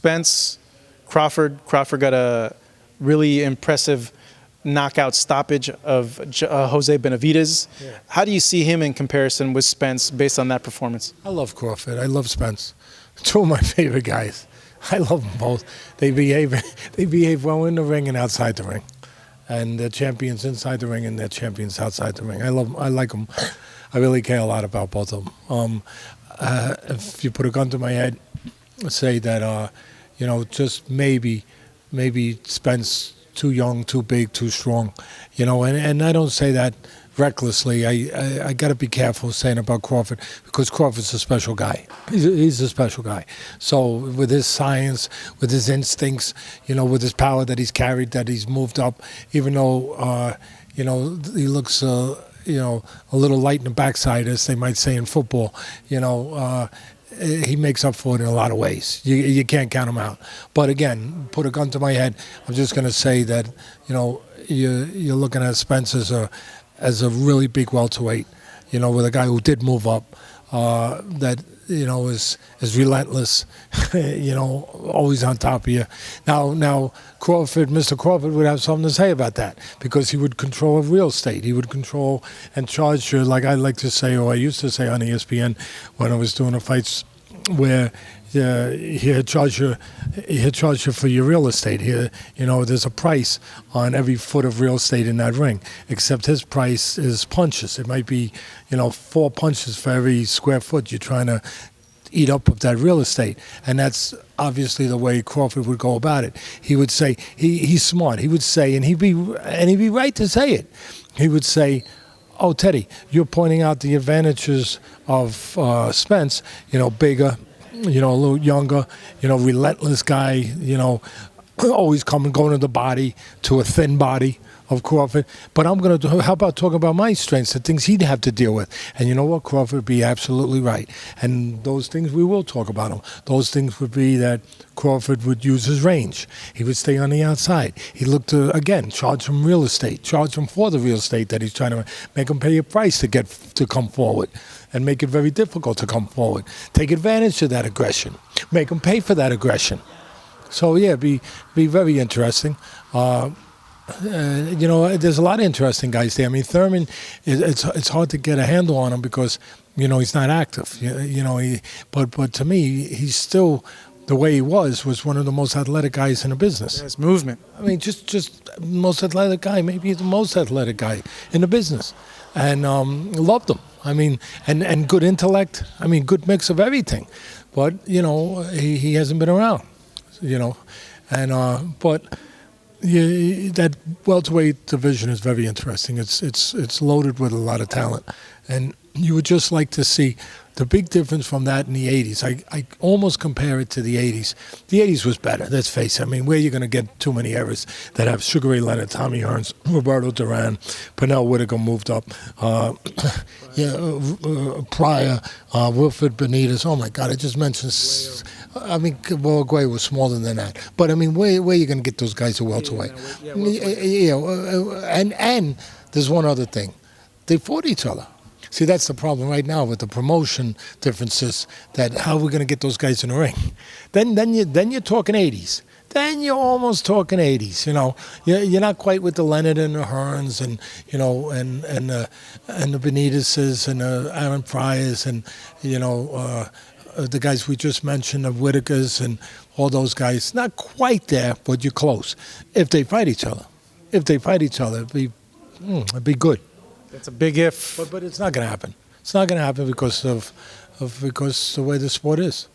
Spence, Crawford. Crawford got a really impressive knockout stoppage of Jose Benavidez. Yeah. How do you see him in comparison with Spence based on that performance? I love Crawford. I love Spence. Two of my favorite guys. I love them both. They behave well in the ring and outside the ring. And they're champions inside the ring and they're champions outside the ring. I like them. I really care a lot about both of them. If you put a gun to my head, say that, just maybe Spence too young, too big, too strong, and I don't say that recklessly. I got to be careful saying about Crawford because Crawford's a special guy. He's a special guy. So with his science, with his instincts, with his power that he's carried, that he's moved up, even though, he looks, a little light in the backside, as they might say in football, he makes up for it in a lot of ways. You can't count him out. But again, put a gun to my head, I'm just going to say that, you're looking at Spence as a really big welterweight, with a guy who did move up, that, is relentless, always on top of you. Now Crawford, Mr. Crawford would have something to say about that because he would control real estate. He would control and charge you, like I like to say, or I used to say on ESPN when I was doing the fights, where he'd charge you for your real estate. Here, there's a price on every foot of real estate in that ring, except his price is punches. It might be, 4 punches for every square foot you're trying to eat up of that real estate. And that's obviously the way Crawford would go about it. He would say, he's smart. He would say, and he'd be right to say it. He would say, "Oh, Teddy, you're pointing out the advantages of Spence, bigger, a little younger, relentless guy, always going to the body, to a thin body of Crawford. But how about talking about my strengths, the things he'd have to deal with?" And you know what? Crawford would be absolutely right. And those things, we will talk about them. Those things would be that Crawford would use his range. He would stay on the outside. He looked to, again, charge him real estate, charge him for the real estate that he's trying to make him pay a price to come forward and make it very difficult to come forward. Take advantage of that aggression. Make him pay for that aggression. So, yeah, be very interesting. There's a lot of interesting guys there. I mean, Thurman, it's hard to get a handle on him because, he's not active. But to me, he's still, the way he was one of the most athletic guys in the business. His movement. I mean, just most athletic guy, maybe the most athletic guy in the business. And loved him. I mean, and good intellect. I mean, good mix of everything. But, he hasn't been around, but that welterweight division is very interesting. It's loaded with a lot of talent. And you would just like to see the big difference from that in the 80s. I almost compare it to the 80s. The 80s was better, let's face it. I mean, where you're going to get too many errors that have Sugar Ray Leonard, Tommy Hearns, Roberto Duran, Pernell Whitaker moved up, Pryor, Wilfred Benitez. Oh, my God, I just mentioned... I mean, Guay was smaller than that. But, I mean, where are you going to get those guys who welterweight? And there's one other thing. They fought each other. See, that's the problem right now with the promotion differences, that how we're going to get those guys in the ring. Then you're talking 80s. Then you're almost talking 80s, You're not quite with the Leonard and the Hearns and, and the Benitez's and the Aaron Pryors and, the guys we just mentioned, the Whitakers and all those guys. Not quite there, but you're close. If they fight each other. It'd be good. That's a big if. But it's not going to happen. It's not going to happen because of the way the sport is,